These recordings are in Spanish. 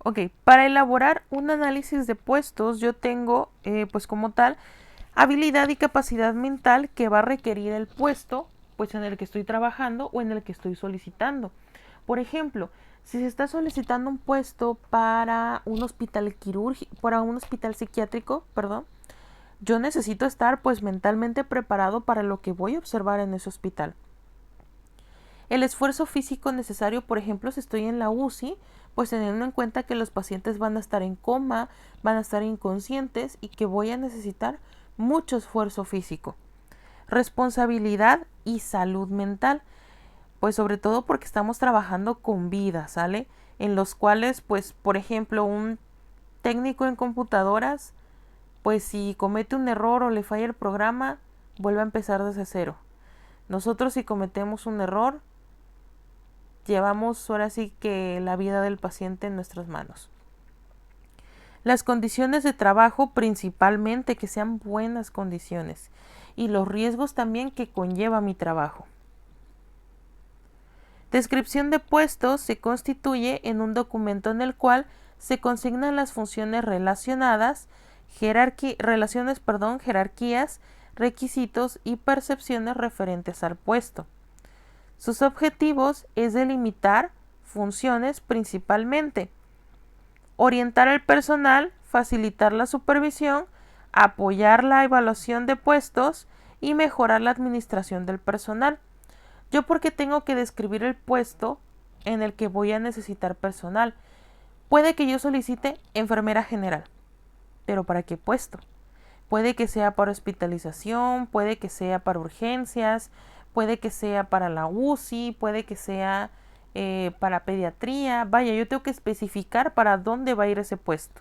Ok, para elaborar un análisis de puestos yo tengo pues como tal habilidad y capacidad mental que va a requerir el puesto pues en el que estoy trabajando o en el que estoy solicitando. Por ejemplo, si se está solicitando un puesto para un hospital quirúrgico, para un hospital psiquiátrico, perdón, yo necesito estar pues mentalmente preparado para lo que voy a observar en ese hospital. El esfuerzo físico necesario, por ejemplo, si estoy en la UCI, pues teniendo en cuenta que los pacientes van a estar en coma, van a estar inconscientes y que voy a necesitar mucho esfuerzo físico. Responsabilidad y salud mental, pues sobre todo porque estamos trabajando con vida, ¿sale? En los cuales, pues, por ejemplo, un técnico en computadoras, pues si comete un error o le falla el programa, vuelve a empezar desde cero. Nosotros si cometemos un error, llevamos ahora sí que la vida del paciente en nuestras manos. Las condiciones de trabajo, principalmente que sean buenas condiciones, y los riesgos también que conlleva mi trabajo. Descripción de puestos se constituye en un documento en el cual se consignan las funciones relacionadas, jerarquías, requisitos y percepciones referentes al puesto. Sus objetivos es delimitar funciones principalmente, orientar al personal, facilitar la supervisión, apoyar la evaluación de puestos y mejorar la administración del personal. Yo porque tengo que describir el puesto en el que voy a necesitar personal. Puede que yo solicite enfermera general, pero ¿para qué puesto? Puede que sea para hospitalización, puede que sea para urgencias, puede que sea para la UCI, puede que sea para pediatría. Vaya, yo tengo que especificar para dónde va a ir ese puesto.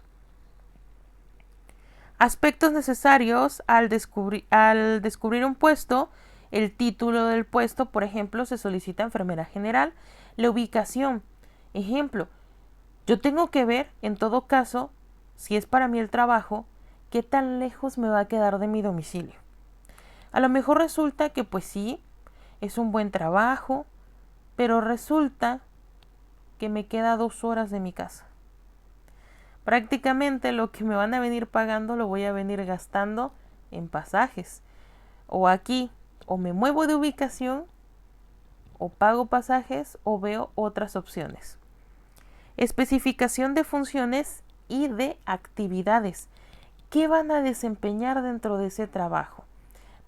Aspectos necesarios al descubrir un puesto: el título del puesto, por ejemplo, se solicita enfermera general. La ubicación, ejemplo, yo tengo que ver, en todo caso, si es para mí el trabajo, qué tan lejos me va a quedar de mi domicilio. A lo mejor resulta que pues sí, es un buen trabajo, pero resulta que me queda 2 horas de mi casa. Prácticamente lo que me van a venir pagando lo voy a venir gastando en pasajes. O aquí, o me muevo de ubicación, o pago pasajes, o veo otras opciones. Especificación de funciones y de actividades. ¿Qué van a desempeñar dentro de ese trabajo?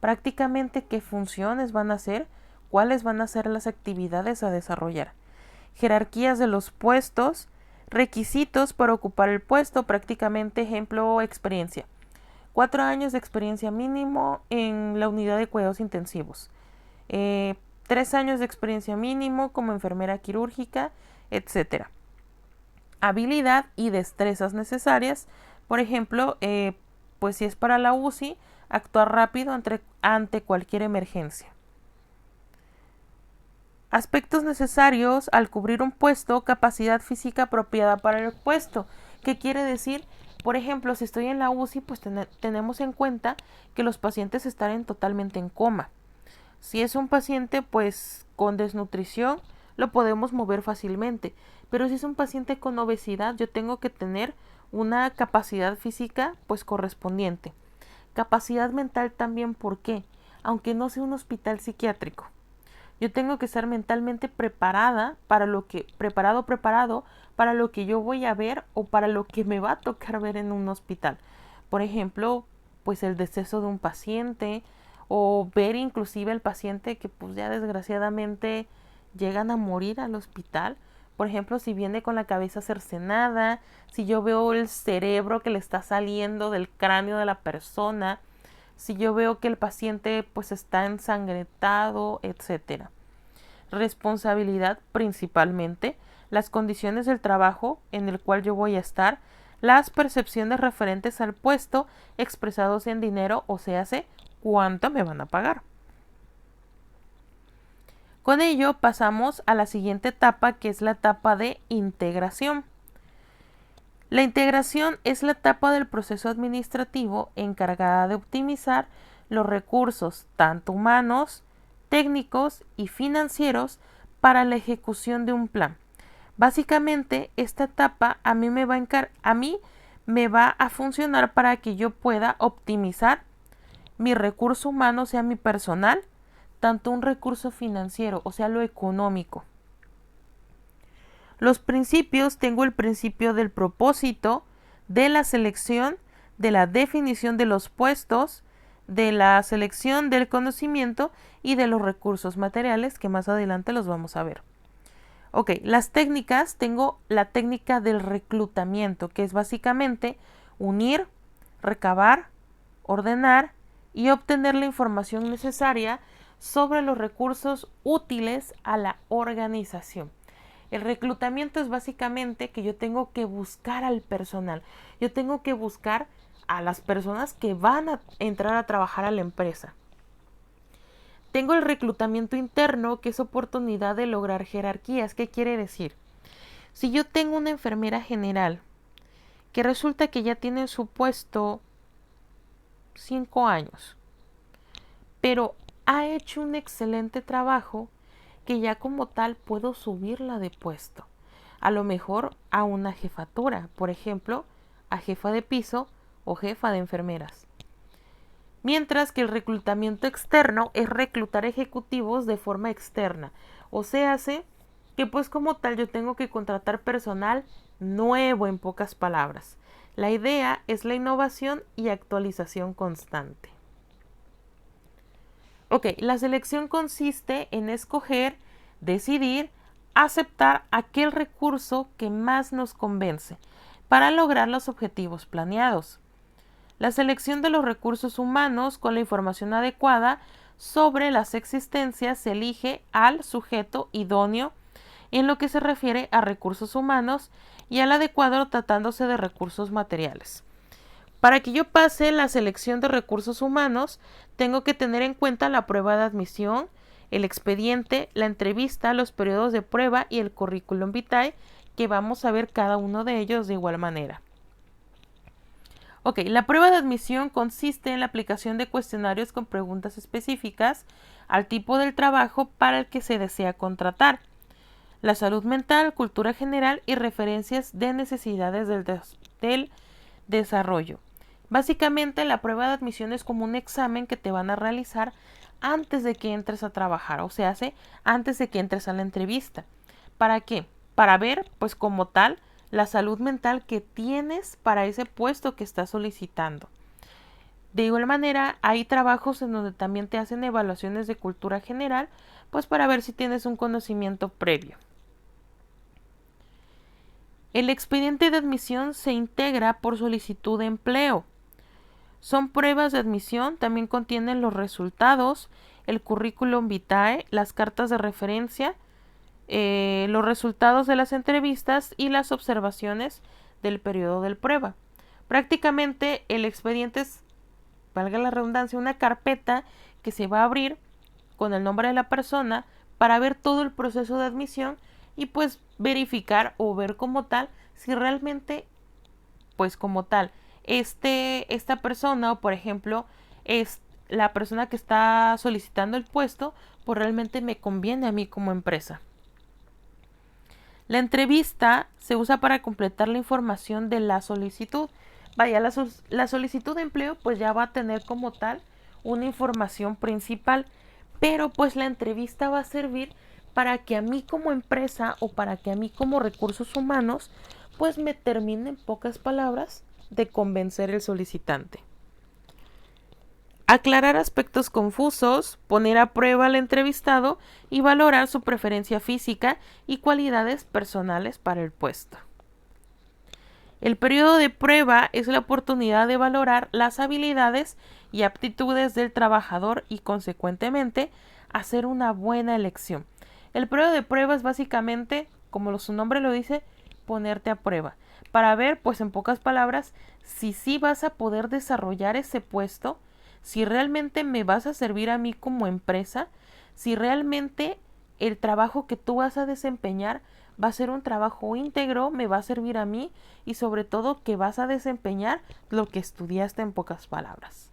Prácticamente qué funciones van a hacer, cuáles van a ser las actividades a desarrollar. Jerarquías de los puestos, requisitos para ocupar el puesto, prácticamente ejemplo, experiencia. 4 años de experiencia mínimo en la unidad de cuidados intensivos. 3 años de experiencia mínimo como enfermera quirúrgica, etc. Habilidad y destrezas necesarias. Por ejemplo, pues si es para la UCI, actuar rápido ante cualquier emergencia. Aspectos necesarios al cubrir un puesto: capacidad física apropiada para el puesto. ¿Qué quiere decir? Por ejemplo, si estoy en la UCI, pues tenemos en cuenta que los pacientes estarán totalmente en coma. Si es un paciente pues con desnutrición, lo podemos mover fácilmente. Pero si es un paciente con obesidad, yo tengo que tener una capacidad física pues correspondiente. Capacidad mental también, ¿por qué? Aunque no sea un hospital psiquiátrico, yo tengo que estar mentalmente preparado para lo que yo voy a ver o para lo que me va a tocar ver en un hospital. Por ejemplo, pues el deceso de un paciente, o ver inclusive el paciente que pues ya desgraciadamente llegan a morir al hospital. Por ejemplo, si viene con la cabeza cercenada, si yo veo el cerebro que le está saliendo del cráneo de la persona, si yo veo que el paciente pues está ensangrentado, etcétera. Responsabilidad principalmente, las condiciones del trabajo en el cual yo voy a estar, las percepciones referentes al puesto expresados en dinero, o sea, cuánto me van a pagar. Con ello pasamos a la siguiente etapa, que es la etapa de integración. La integración es la etapa del proceso administrativo encargada de optimizar los recursos, tanto humanos, técnicos y financieros, para la ejecución de un plan. Básicamente, esta etapa a mí me va a funcionar para que yo pueda optimizar mi recurso humano, o sea, mi personal, tanto un recurso financiero, o sea, lo económico. Los principios, tengo el principio del propósito, de la selección, de la definición de los puestos, de la selección del conocimiento y de los recursos materiales, que más adelante los vamos a ver. Ok, las técnicas, tengo la técnica del reclutamiento, que es básicamente unir, recabar, ordenar y obtener la información necesaria sobre los recursos útiles a la organización. El reclutamiento es básicamente que yo tengo que buscar al personal, yo tengo que buscar a las personas que van a entrar a trabajar a la empresa. Tengo el reclutamiento interno, que es oportunidad de lograr jerarquías. ¿Qué quiere decir? Si yo tengo una enfermera general que resulta que ya tiene en su puesto 5 años, pero ha hecho un excelente trabajo, que ya como tal puedo subirla de puesto. A lo mejor a una jefatura, por ejemplo, a jefa de piso o jefa de enfermeras. Mientras que el reclutamiento externo es reclutar ejecutivos de forma externa. O sea, hace que pues como tal yo tengo que contratar personal nuevo, en pocas palabras. La idea es la innovación y actualización constante. Ok, la selección consiste en escoger, decidir, aceptar aquel recurso que más nos convence para lograr los objetivos planeados. La selección de los recursos humanos con la información adecuada sobre las existencias se elige al sujeto idóneo en lo que se refiere a recursos humanos y al adecuado tratándose de recursos materiales. Para que yo pase la selección de recursos humanos, tengo que tener en cuenta la prueba de admisión, el expediente, la entrevista, los periodos de prueba y el currículum vitae, que vamos a ver cada uno de ellos de igual manera. Ok, la prueba de admisión consiste en la aplicación de cuestionarios con preguntas específicas al tipo del trabajo para el que se desea contratar, la salud mental, cultura general y referencias de necesidades del desarrollo. Básicamente, la prueba de admisión es como un examen que te van a realizar antes de que entres a trabajar, o sea, antes de que entres a la entrevista. ¿Para qué? Para ver, pues como tal, la salud mental que tienes para ese puesto que estás solicitando. De igual manera, hay trabajos en donde también te hacen evaluaciones de cultura general, pues para ver si tienes un conocimiento previo. El expediente de admisión se integra por solicitud de empleo. Son pruebas de admisión, también contienen los resultados, el currículum vitae, las cartas de referencia, los resultados de las entrevistas y las observaciones del periodo de prueba. Prácticamente el expediente es, valga la redundancia, una carpeta que se va a abrir con el nombre de la persona para ver todo el proceso de admisión y pues verificar o ver como tal si realmente pues como tal esta persona o por ejemplo es la persona que está solicitando el puesto pues realmente me conviene a mí como empresa. La entrevista se usa para completar la información de la solicitud. Vaya, la solicitud de empleo pues ya va a tener como tal una información principal, pero pues la entrevista va a servir para que a mí como empresa o para que a mí como recursos humanos pues me termine en pocas palabras de convencer el solicitante. Aclarar aspectos confusos, poner a prueba al entrevistado y valorar su preferencia física y cualidades personales para el puesto. El periodo de prueba es la oportunidad de valorar las habilidades y aptitudes del trabajador y, consecuentemente, hacer una buena elección. El periodo de prueba es básicamente, como su nombre lo dice, ponerte a prueba, para ver, pues en pocas palabras, si sí vas a poder desarrollar ese puesto, si realmente me vas a servir a mí como empresa, si realmente el trabajo que tú vas a desempeñar va a ser un trabajo íntegro, me va a servir a mí y sobre todo que vas a desempeñar lo que estudiaste en pocas palabras.